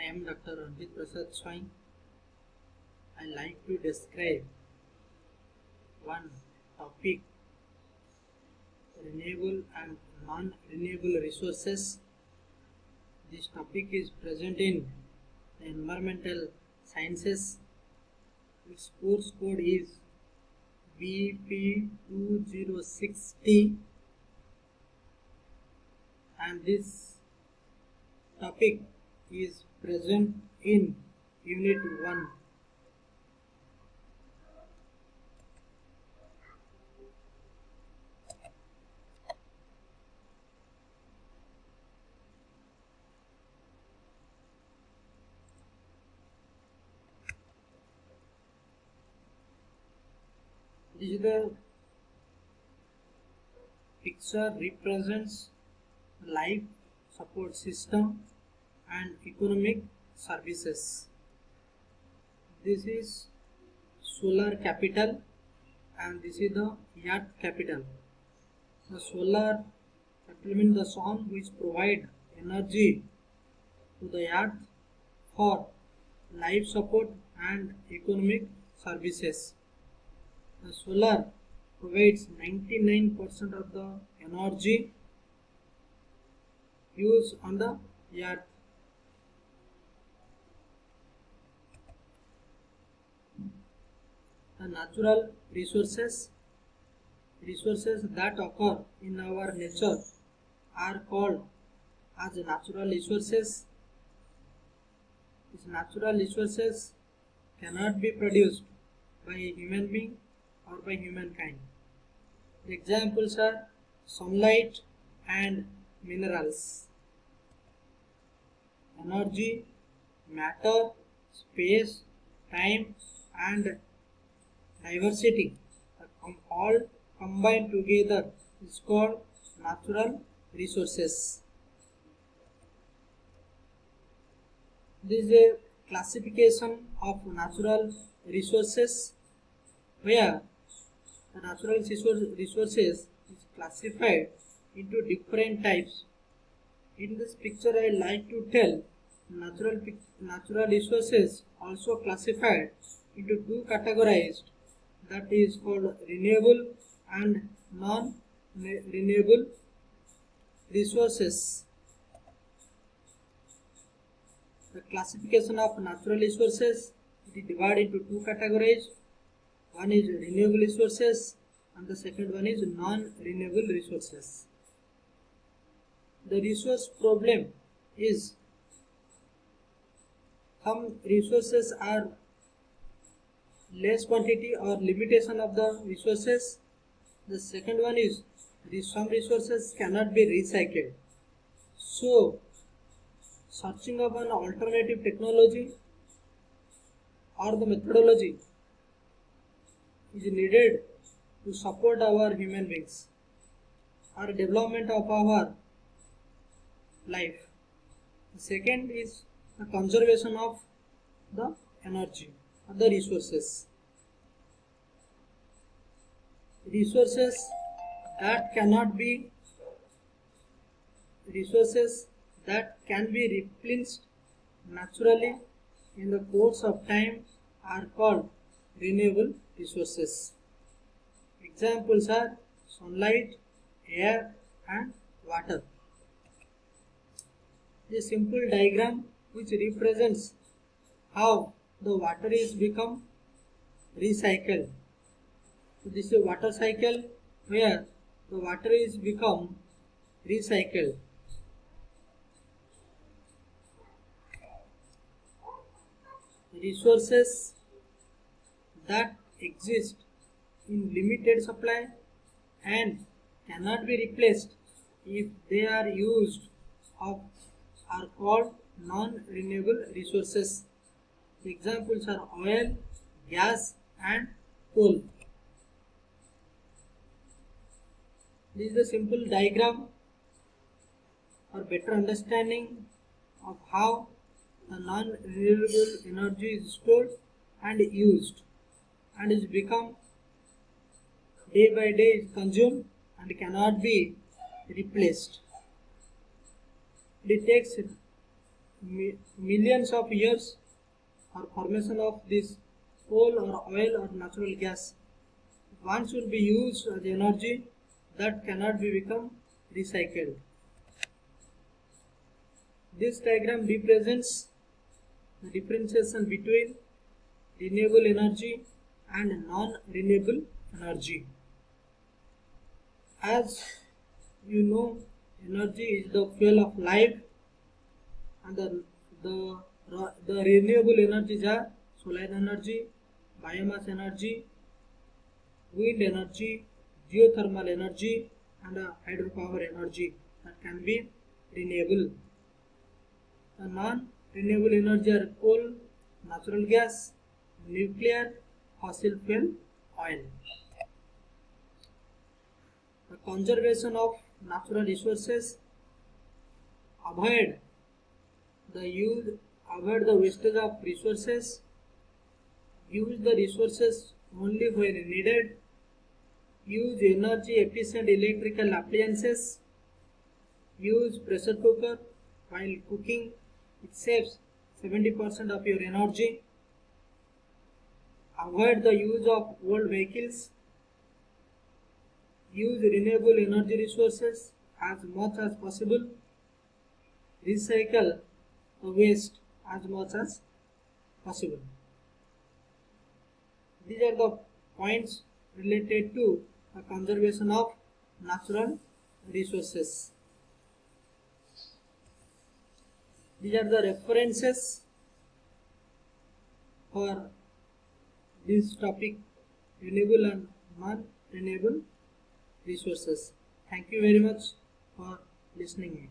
am Dr. Ranjit Prasad Swain. I like to describe one topic, renewable and non-renewable resources. This topic is present in the environmental sciences. Its course code is BP206T, and this topic is present in Unit 1. The picture represents life support system and economic services. This is solar capital and this is the earth capital. The solar capital means the sun which provide energy to the earth for life support and economic services. The solar provides 99% of the energy used on the earth. The natural resources that occur in our nature are called as natural resources. These natural resources cannot be produced by a human being or by humankind. The examples are sunlight and minerals. Energy, matter, space, time and diversity all combined together is called natural resources. This is a classification of natural resources where the natural resources is classified into different types. In this picture I like to tell natural resources also classified into two categories, that is called renewable and non-renewable resources. The classification of natural resources is divided into two categories. One is renewable resources and the second one is non-renewable resources. The resource problem is some resources are less quantity or limitation of the resources. The second one is some resources cannot be recycled. So searching of an alternative technology or the methodology is needed to support our human beings or development of our life. The second is the conservation of the energy, of the resources. Resources that can be replenished naturally in the course of time are called renewable resources. Examples are sunlight, air and water. This simple diagram which represents how the water is become recycled. So this is a water cycle where the water is become recycled. Resources that exist in limited supply and cannot be replaced if they are used up are called non-renewable resources. The examples are oil, gas and coal. This is a simple diagram for better understanding of how the non-renewable energy is stored and used and is become day by day consumed and cannot be replaced. It takes millions of years or formation of this coal or oil or natural gas. Once will be used as energy that cannot be become recycled. This diagram represents the differentiation between renewable energy and non-renewable energy. As you know, energy is the fuel of life, and the renewable energies are solar energy, biomass energy, wind energy, geothermal energy, and hydropower energy that can be renewable. The non-renewable energy are coal, natural gas, nuclear, fossil fuel, oil. The conservation of natural resources, avoid the wastage of resources, use the resources only when needed, use energy efficient electrical appliances, use pressure cooker while cooking, it saves 70% of your energy, avoid the use of old vehicles, use renewable energy resources as much as possible, recycle the waste as much as possible. These are the points related to the conservation of natural resources. These are the references for this topic, renewable and non-renewable resources. Thank you very much for listening.